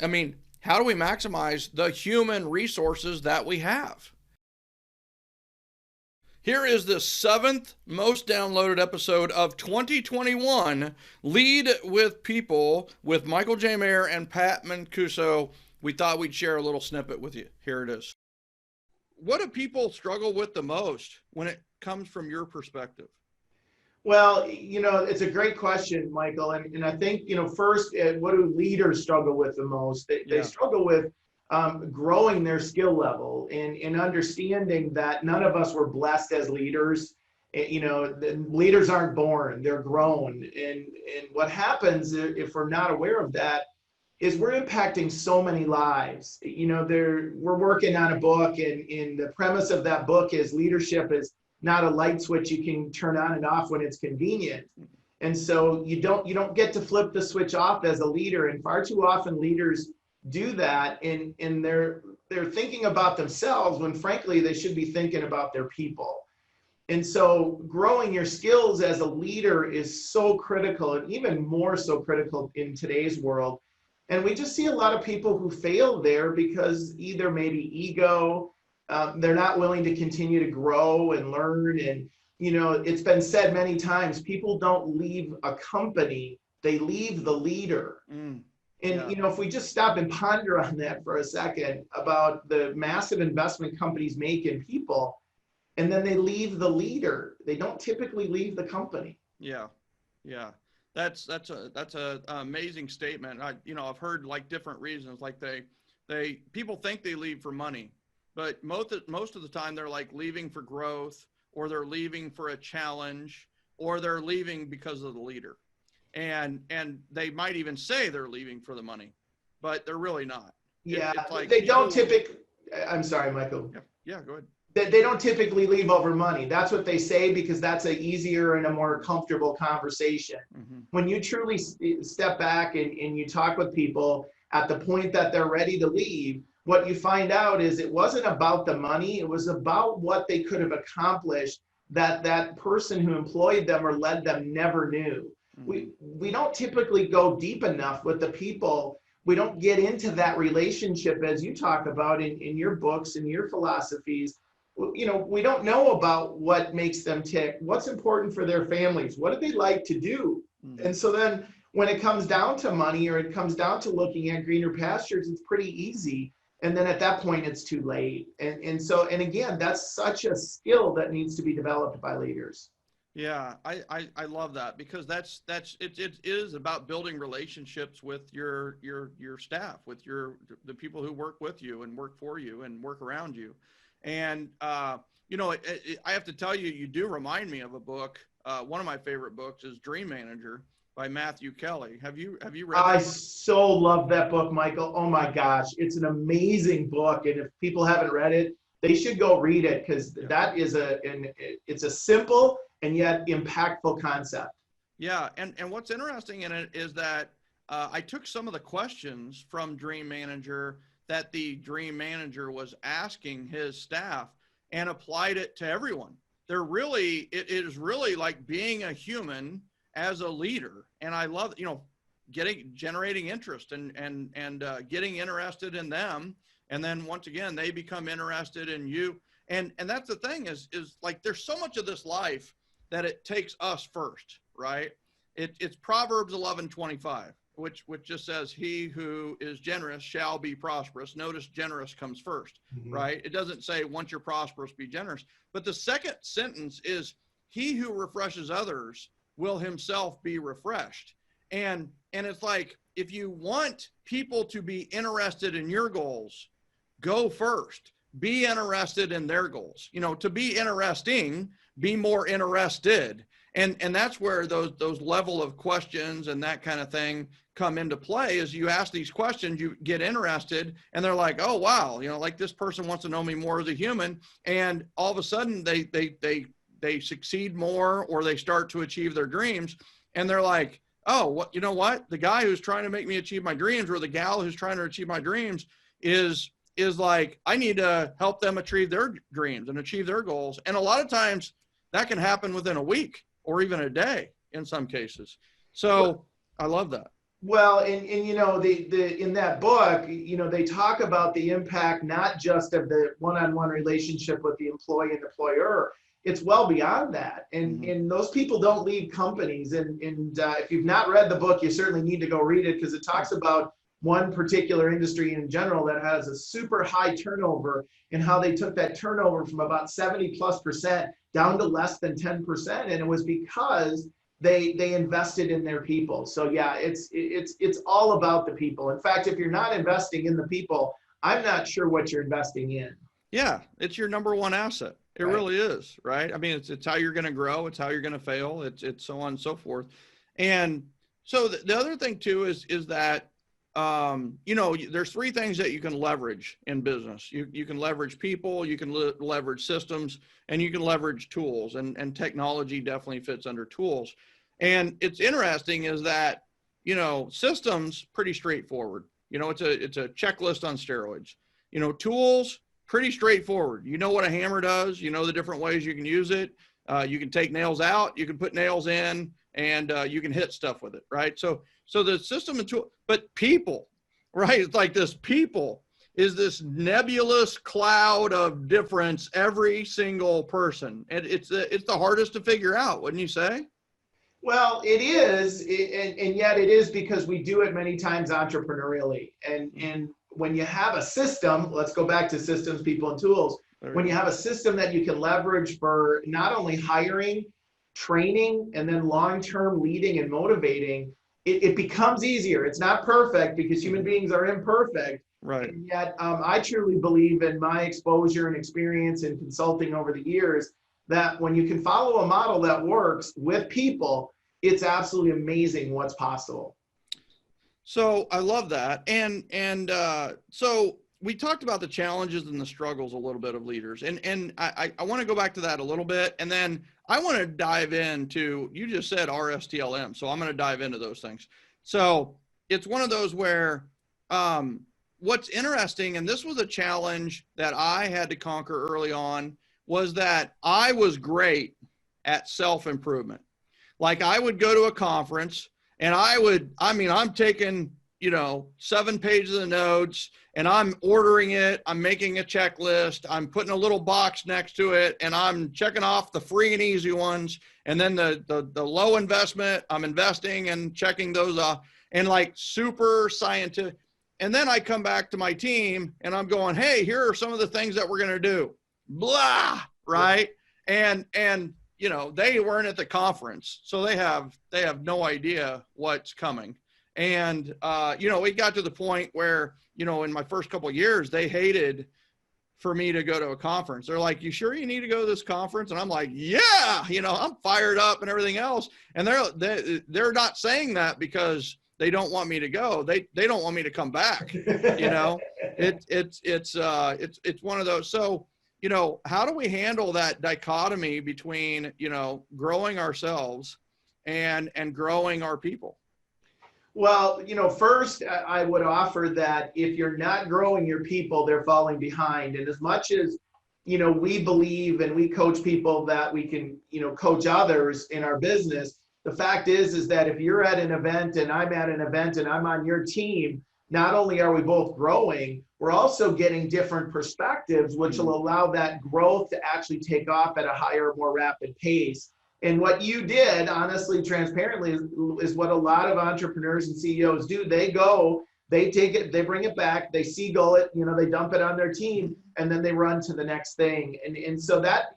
I mean, how do we maximize the human resources that we have? Here is the 7th most downloaded episode of 2021, Lead with People, with Michael J. Maher and Pat Mancuso. We thought we'd share a little snippet with you. Here it is. What do people struggle with the most when it comes from your perspective? Well, it's a great question, Michael. And I think, first, what do leaders struggle with the most? They struggle with growing their skill level and understanding that none of us were blessed as leaders. The leaders aren't born, they're grown. And what happens if we're not aware of that is we're impacting so many lives. We're working on a book, and the premise of that book is leadership is not a light switch you can turn on and off when it's convenient. And so you don't get to flip the switch off as a leader. And far too often leaders do that, and they're thinking about themselves when frankly they should be thinking about their people. And so growing your skills as a leader is so critical, and even more so critical in today's world. And we just see a lot of people who fail there because either maybe ego, they're not willing to continue to grow and learn. And it's been said many times, people don't leave a company, they leave the leader. And if we just stop and ponder on that for a second about the massive investment companies make in people, and then they leave the leader, they don't typically leave the company. Yeah. That's a amazing statement. I've heard like different reasons, like people think they leave for money, but most of the time they're like leaving for growth, or they're leaving for a challenge, or they're leaving because of the leader. And they might even say they're leaving for the money, but they're really not. Yeah, it's like they don't typically, I'm sorry, Michael. Yeah, go ahead. They don't typically leave over money. That's what they say because that's an easier and a more comfortable conversation. Mm-hmm. When you truly step back and you talk with people at the point that they're ready to leave, what you find out is it wasn't about the money. It was about what they could have accomplished that person who employed them or led them never knew. Mm-hmm. We don't typically go deep enough with the people. We don't get into that relationship as you talk about in your books and your philosophies. We don't know about what makes them tick, what's important for their families, what do they like to do? Mm-hmm. And so then when it comes down to money, or it comes down to looking at greener pastures, it's pretty easy. And then at that point, it's too late. And again, that's such a skill that needs to be developed by leaders. Yeah, I love that, because it is about building relationships with your staff, with the people who work with you and work for you and work around you. And, I have to tell you, you do remind me of a book. One of my favorite books is Dream Manager by Matthew Kelly. Have you read that? I so love that book, Michael. Oh my gosh. It's an amazing book. And if people haven't read it, they should go read it, because that is it's a simple and yet impactful concept. Yeah. And what's interesting in it is that I took some of the questions from Dream Manager that the Dream Manager was asking his staff and applied it to everyone. It is really like being a human as a leader. And I love, generating interest and getting interested in them. And then once again, they become interested in you. And that's the thing is like, there's so much of this life that it takes us first, right? It's Proverbs 11:25. Which just says, he who is generous shall be prosperous. Notice generous comes first, mm-hmm. right? It doesn't say once you're prosperous, be generous. But the second sentence is, he who refreshes others will himself be refreshed. And it's like, if you want people to be interested in your goals, go first. Be interested in their goals. To be interesting, be more interested. And that's where those level of questions and that kind of thing come into play. Is you ask these questions, you get interested, and they're like, oh wow, like this person wants to know me more as a human, and all of a sudden they succeed more, or they start to achieve their dreams, and they're like, oh, what the guy who's trying to make me achieve my dreams, or the gal who's trying to achieve my dreams is like, I need to help them achieve their dreams and achieve their goals. And a lot of times that can happen within a week or even a day in some cases. So I love that. Well, and in that book, they talk about the impact, not just of the one-on-one relationship with the employee and employer. it's well beyond that. And those people don't leave companies. And if you've not read the book, you certainly need to go read it, because it talks about one particular industry in general that has a super high turnover, and how they took that turnover from about 70+% down to less than 10%. And it was because they invested in their people. So yeah, it's all about the people. In fact, if you're not investing in the people, I'm not sure what you're investing in. Yeah, it's your number one asset. It Right. really is, right? I mean, it's how you're going to grow. It's how you're going to fail. It's so on and so forth. And so the other thing too is that, there's three things that you can leverage in business. You can leverage people, you can leverage systems, and you can leverage tools, and technology definitely fits under tools. And it's interesting is that, systems, pretty straightforward. It's a checklist on steroids. Tools, pretty straightforward. You know what a hammer does, the different ways you can use it. You can take nails out, you can put nails in, and you can hit stuff with it, right? So the system and tool, but people, right? It's like this people is this nebulous cloud of difference, every single person. And it's the hardest to figure out, wouldn't you say? Well, it is, and yet it is, because we do it many times entrepreneurially. And when you have a system, let's go back to systems, people, and tools. When you have a system that you can leverage for not only hiring, training, and then long-term leading and motivating, it becomes easier. It's not perfect, because human beings are imperfect. Right. And yet, I truly believe, in my exposure and experience in consulting over the years, that when you can follow a model that works with people, it's absolutely amazing what's possible. So I love that. And so we talked about the challenges and the struggles a little bit of leaders. And I want to go back to that a little bit. And then I want to dive into, you just said RSTLM. So I'm going to dive into those things. So it's one of those where what's interesting, and this was a challenge that I had to conquer early on, was that I was great at self-improvement. Like, I would go to a conference and I'm taking, 7 pages of notes, and I'm ordering it. I'm making a checklist. I'm putting a little box next to it, and I'm checking off the free and easy ones. And then the low investment, I'm investing and checking those off, and like super scientific. And then I come back to my team and I'm going, hey, here are some of the things that we're going to do. Blah, right? And they weren't at the conference, so they have no idea what's coming. And it got to the point where, in my first couple of years, they hated for me to go to a conference. They're like, you sure you need to go to this conference? And I'm like, yeah, I'm fired up and everything else. And they're not saying that because they don't want me to go. They don't want me to come back. It's one of those. So, how do we handle that dichotomy between, growing ourselves and growing our people? Well, first I would offer that if you're not growing your people, they're falling behind. And as much as, we believe and we coach people that we can, coach others in our business, the fact is that if you're at an event and I'm at an event and I'm on your team, not only are we both growing, we're also getting different perspectives, which will allow that growth to actually take off at a higher, more rapid pace. And what you did, honestly, transparently, is what a lot of entrepreneurs and CEOs do. They go, they take it, they bring it back, they seagull it, they dump it on their team, and then they run to the next thing. And so that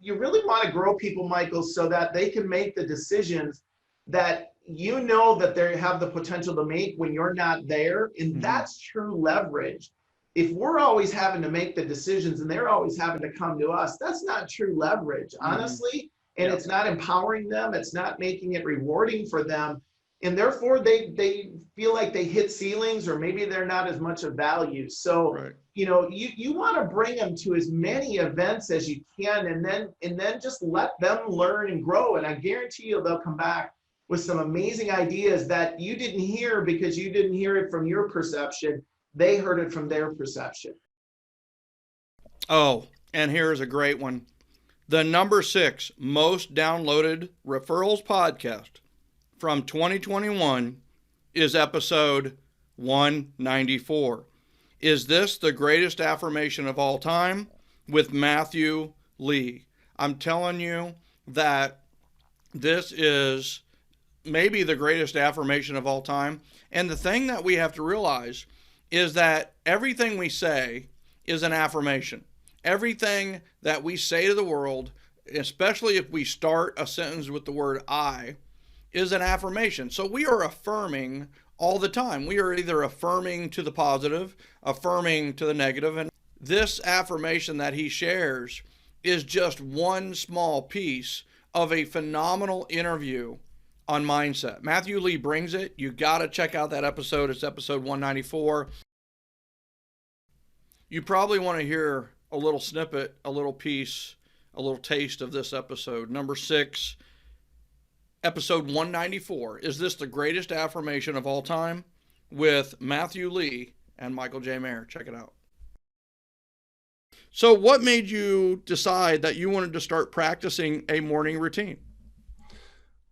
you really want to grow people, Michael, so that they can make the decisions that that they have the potential to make when you're not there. And that's true leverage. If we're always having to make the decisions and they're always having to come to us, that's not true leverage, honestly. And it's not empowering them. It's not making it rewarding for them. And therefore they feel like they hit ceilings, or maybe they're not as much of value. So, you want to bring them to as many events as you can, and then just let them learn and grow. And I guarantee you they'll come back with some amazing ideas that you didn't hear because you didn't hear it from your perception. They heard it from their perception. Oh, and here's a great one. The number 6 most downloaded referrals podcast from 2021 is episode 194. Is this the greatest affirmation of all time? With Matthew Lee. I'm telling you that this is maybe the greatest affirmation of all time. And the thing that we have to realize is that everything we say is an affirmation. Everything that we say to the world, especially if we start a sentence with the word I, is an affirmation. So we are affirming all the time. We are either affirming to the positive, affirming to the negative. And this affirmation that he shares is just one small piece of a phenomenal interview on mindset. Matthew Lee brings it. You got to check out that episode. It's episode 194. You probably want to hear a little snippet, a little piece, a little taste of this episode. Number 6, episode 194. Is this the greatest affirmation of all time? With Matthew Lee and Michael J. Maher. Check it out. So what made you decide that you wanted to start practicing a morning routine?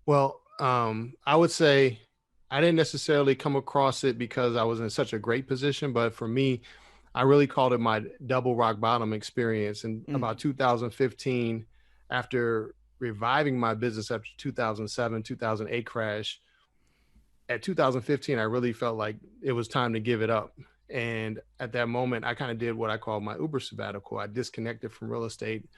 Well, I would say I didn't necessarily come across it because I was in such a great position, but for me, I really called it my double rock bottom experience. In about 2015, after reviving my business after 2007, 2008 crash, at 2015, I really felt like it was time to give it up. And at that moment, I kind of did what I call my Uber sabbatical. I disconnected from real estate.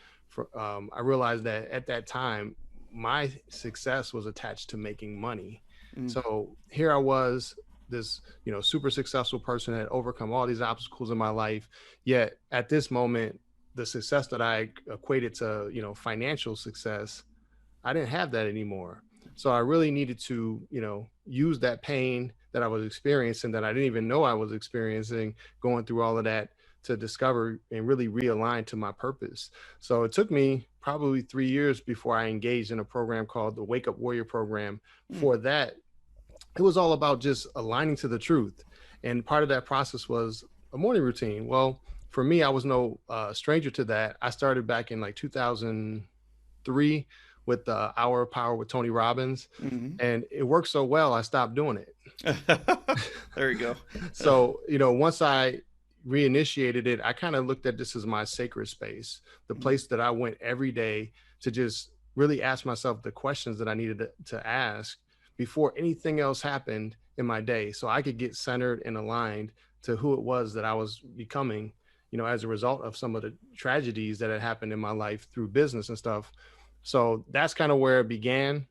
I realized that at that time, my success was attached to making money. So here I was, this, super successful person, had overcome all these obstacles in my life. Yet at this moment, the success that I equated to, financial success, I didn't have that anymore. So I really needed to, use that pain that I was experiencing, that I didn't even know I was experiencing, going through all of that, to discover and really realign to my purpose. So it took me probably 3 years before I engaged in a program called the Wake Up Warrior program. For that, it was all about just aligning to the truth. And part of that process was a morning routine. Well, for me, I was no stranger to that. I started back in like 2003 with the Hour of Power with Tony Robbins. And it worked so well, I stopped doing it. There you go. So, once I reinitiated it, I kind of looked at this as my sacred space, the place that I went every day to just really ask myself the questions that I needed to ask before anything else happened in my day, so I could get centered and aligned to who it was that I was becoming, as a result of some of the tragedies that had happened in my life through business and stuff. So that's kind of where it began.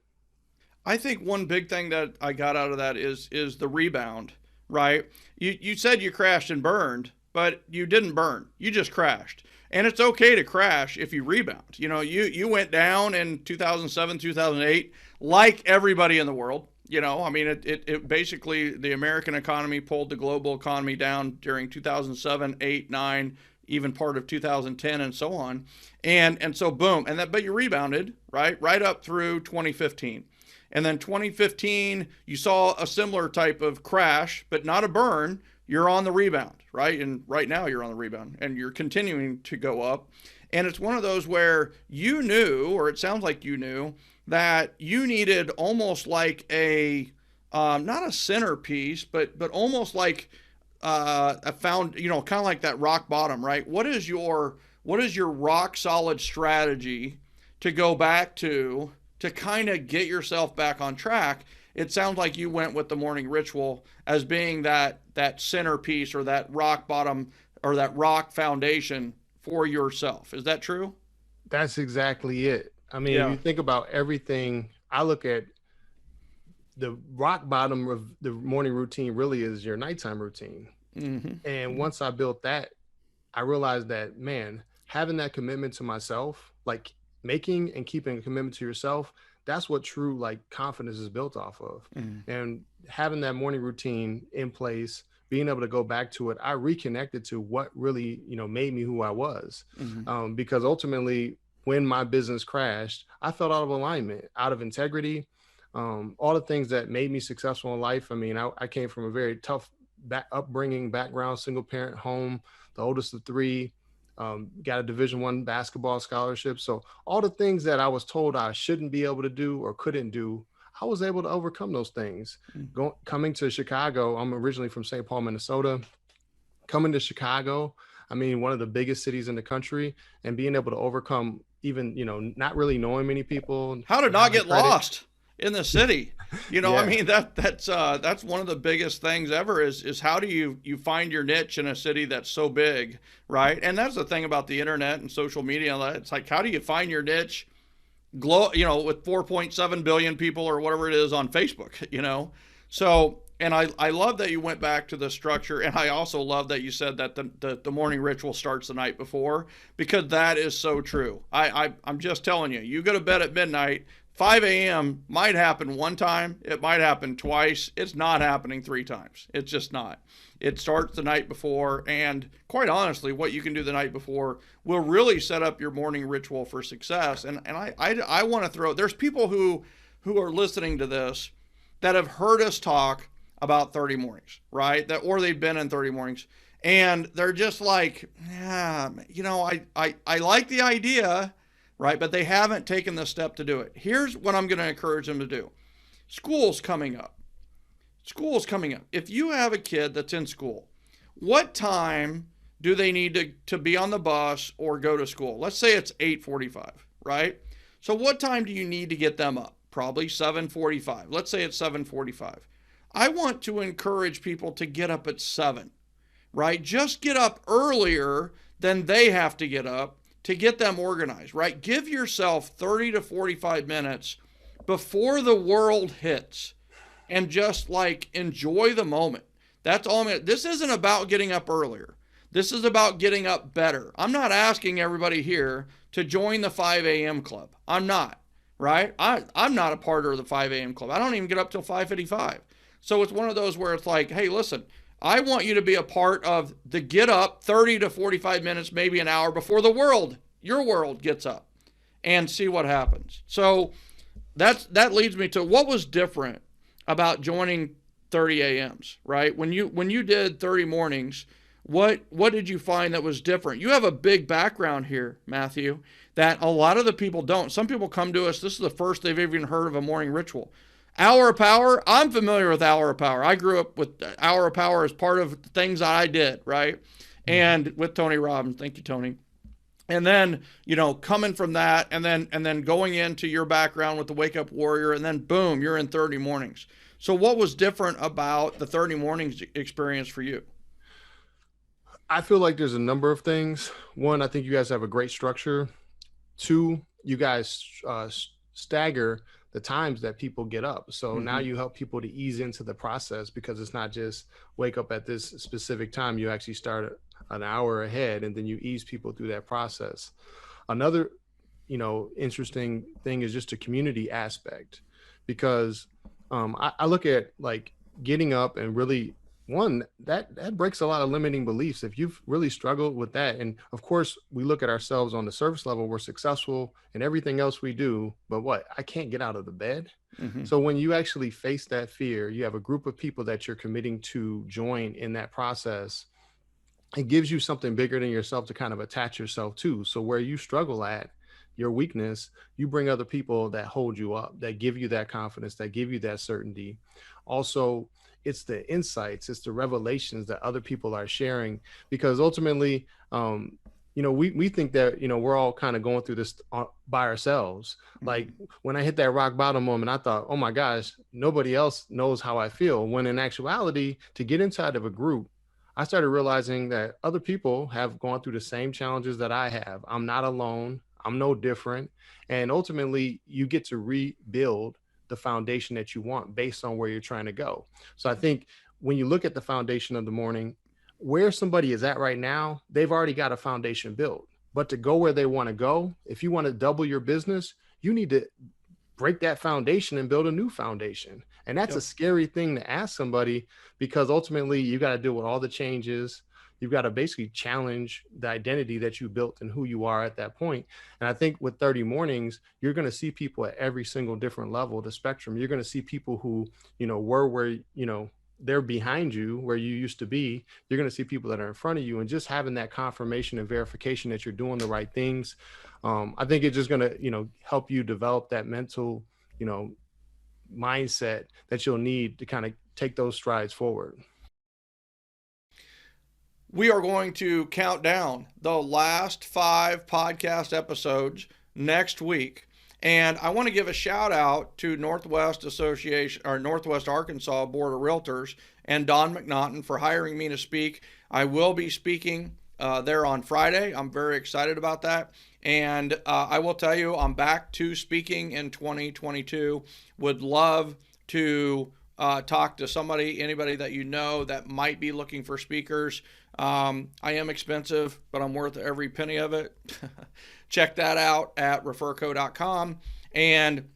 I think one big thing that I got out of that is the rebound, right? You said you crashed and burned, but you didn't burn. You just crashed. And it's okay to crash if you rebound. You went down in 2007, 2008, like everybody in the world. It basically, the American economy pulled the global economy down during 2007, 8, 9, even part of 2010 and so on. And so boom, but you rebounded, right up through 2015. And then 2015, you saw a similar type of crash, but not a burn. You're on the rebound, right? And right now you're on the rebound and you're continuing to go up. And it's one of those where you knew, or it sounds like you knew, that you needed almost like a, not a centerpiece, but almost like a kind of like that rock bottom, right? What is your rock solid strategy to go back to kind of get yourself back on track? It sounds like you went with the morning ritual as being that centerpiece, or that rock bottom, or that rock foundation for yourself. Is that true? That's exactly it. I mean, if you think about everything, I look at the rock bottom of the morning routine really is your nighttime routine. And once I built that, I realized that, man, having that commitment to myself, like making and keeping a commitment to yourself, that's what true confidence is built off of. And having that morning routine in place, being able to go back to it, I reconnected to what really, made me who I was. Because ultimately, when my business crashed, I felt out of alignment, out of integrity, all the things that made me successful in life. I mean, I came from a very tough upbringing, background, single parent home, the oldest of 3. Got a Division I basketball scholarship. So all the things that I was told I shouldn't be able to do or couldn't do, I was able to overcome those things. Coming to Chicago, I'm originally from St. Paul, Minnesota. Coming to Chicago, I mean, one of the biggest cities in the country, and being able to overcome even, not really knowing many people. How to not get credit. lost in the city. I Yeah. mean, that's one of the biggest things ever is how do you find your niche in a city that's so big, right? And that's the thing about the internet and social media. It's like, how do you find your niche with 4.7 billion people or whatever it is on Facebook, So, and I love that you went back to the structure. And I also love that you said that the morning ritual starts the night before, because that is so true. I'm just telling you, you go to bed at midnight, 5 a.m. might happen one time. It might happen twice. It's not happening 3 times. It's just not. It starts the night before. And quite honestly, what you can do the night before will really set up your morning ritual for success. And I want to throw, there's people who are listening to this that have heard us talk about 30 mornings, right? Or they've been in 30 mornings. And they're just like, yeah, I like the idea, right? But they haven't taken the step to do it. Here's what I'm going to encourage them to do. School's coming up. If you have a kid that's in school, what time do they need to be on the bus or go to school? Let's say it's 8:45, right? So what time do you need to get them up? Probably 7:45. Let's say it's 7:45. I want to encourage people to get up at 7, right? Just get up earlier than they have to get up to get them organized, right? Give yourself 30 to 45 minutes before the world hits and just enjoy the moment. That's all. This isn't about getting up earlier. This is about getting up better. I'm not asking everybody here to join the 5 a.m. club. I'm not, right? I'm not a part of the 5 a.m. club. I don't even get up till 5:55. So it's one of those where it's like, hey, listen, I want you to be a part of the get up 30 to 45 minutes, maybe an hour before your world gets up, and see what happens. So that leads me to what was different about joining 30 a.m.s, right? When you did 30 mornings, what did you find that was different? You have a big background here, Matthew, that a lot of the people don't. Some people come to us, this is the first they've even heard of a morning ritual. Hour of Power, I'm familiar with Hour of Power. I grew up with Hour of Power as part of things that I did, right? And with Tony Robbins, thank you, Tony. And then, coming from that and then going into your background with the Wake Up Warrior, and then boom, you're in 30 mornings. So what was different about the 30 mornings experience for you? I feel like there's a number of things. One, I think you guys have a great structure. 2, you guys stagger the times that people get up. So now you help people to ease into the process, because it's not just wake up at this specific time. You actually start an hour ahead, and then you ease people through that process. Another, interesting thing is just a community aspect, because I look at getting up and really, one, that breaks a lot of limiting beliefs. If you've really struggled with that, and of course we look at ourselves on the surface level, we're successful in everything else we do, but I can't get out of the bed. So when you actually face that fear, you have a group of people that you're committing to join in that process. It gives you something bigger than yourself to kind of attach yourself to. So where you struggle at, your weakness, you bring other people that hold you up, that give you that confidence, that give you that certainty. Also, it's the insights, it's the revelations that other people are sharing, because ultimately, we think that, we're all kind of going through this by ourselves. Like when I hit that rock bottom moment, I thought, oh my gosh, nobody else knows how I feel. When in actuality, to get inside of a group, I started realizing that other people have gone through the same challenges that I have. I'm not alone. I'm no different. And ultimately, you get to rebuild the foundation that you want based on where you're trying to go. So I think when you look at the foundation of the morning, where somebody is at right now, they've already got a foundation built. But to go where they want to go, if you want to double your business, you need to break that foundation and build a new foundation. And that's a scary thing to ask somebody, because ultimately you got to deal with all the changes. You've got to basically challenge the identity that you built and who you are at that point. And I think with 30 mornings, you're going to see people at every single different level of the spectrum. You're going to see people who, were where, they're behind you where you used to be. You're going to see people that are in front of you, and just having that confirmation and verification that you're doing the right things. I think it's just going to, help you develop that mental, mindset that you'll need to kind of take those strides forward. We are going to count down the last 5 podcast episodes. next week. And I want to give a shout out to Northwest Association or Northwest Arkansas Board of Realtors and Don McNaughton for hiring me to speak. I will be speaking there on Friday. I'm very excited about that. And I will tell you, I'm back to speaking in 2022. Would love to talk to anybody that you know that might be looking for speakers. I am expensive, but I'm worth every penny of it. Check that out at referco.com. And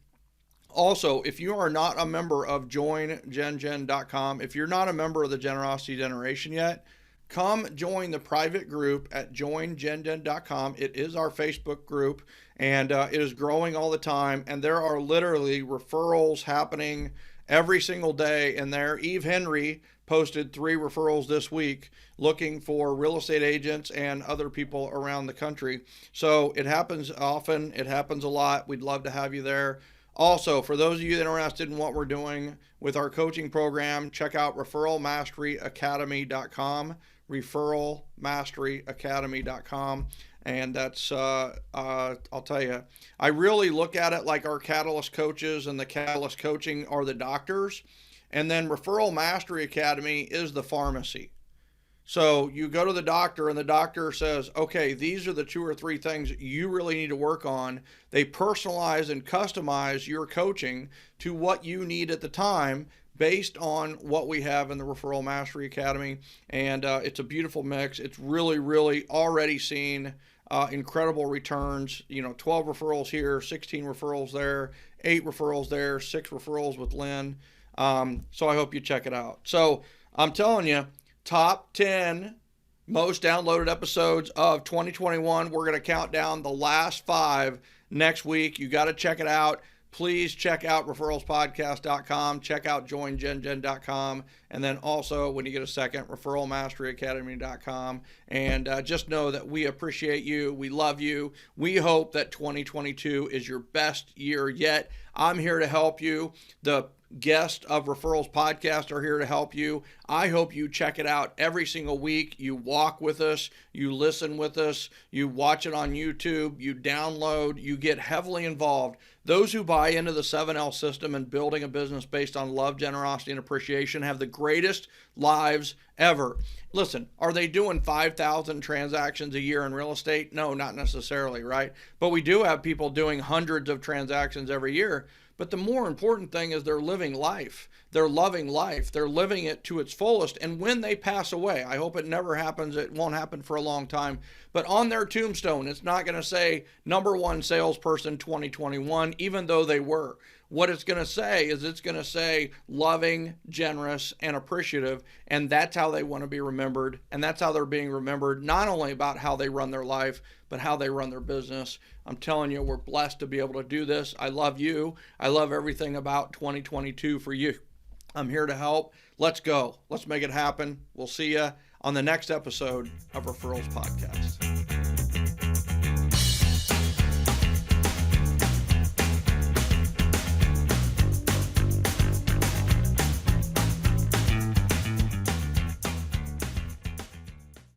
also, if you are not a member of joingengen.com, if you're not a member of the Generosity Generation yet, come join the private group at joingengen.com. It is our Facebook group, and it is growing all the time. And there are literally referrals happening every single day in there. Eve Henry posted 3 referrals this week looking for real estate agents and other people around the country. So it happens often. It happens a lot. We'd love to have you there. Also, for those of you that are interested in what we're doing with our coaching program, check out referralmasteryacademy.com, referralmasteryacademy.com. And that's, I'll tell you, I really look at it like our Catalyst coaches and the Catalyst coaching are the doctors. And then Referral Mastery Academy is the pharmacy. So you go to the doctor and the doctor says, okay, these are the 2 or 3 things you really need to work on. They personalize and customize your coaching to what you need at the time based on what we have in the Referral Mastery Academy. And it's a beautiful mix. It's really, really already seen incredible returns. 12 referrals here, 16 referrals there, 8 referrals there, 6 referrals with Lynn. So I hope you check it out. So I'm telling you, top 10 most downloaded episodes of 2021. We're going to count down the last 5 next week. You got to check it out. Please check out referralspodcast.com. Check out joingengen.com. And then also, when you get a second, referralmasteryacademy.com. And just know that we appreciate you. We love you. We hope that 2022 is your best year yet. I'm here to help you. The guests of Referrals Podcast are here to help you. I hope you check it out every single week. You walk with us, you listen with us, you watch it on YouTube, you download, you get heavily involved. Those who buy into the 7L system and building a business based on love, generosity, and appreciation have the greatest lives ever. Listen, are they doing 5,000 transactions a year in real estate? No, not necessarily, right? But we do have people doing hundreds of transactions every year. But the more important thing is they're living life. They're loving life. They're living it to its fullest. And when they pass away, I hope it never happens. It won't happen for a long time. But on their tombstone, it's not going to say #1 salesperson 2021, even though they were. What it's going to say is it's going to say loving, generous, and appreciative. And that's how they want to be remembered. And that's how they're being remembered, not only about how they run their life, but how they run their business. I'm telling you, we're blessed to be able to do this. I love you. I love everything about 2022 for you. I'm here to help. Let's go. Let's make it happen. We'll see you on the next episode of Referrals Podcast.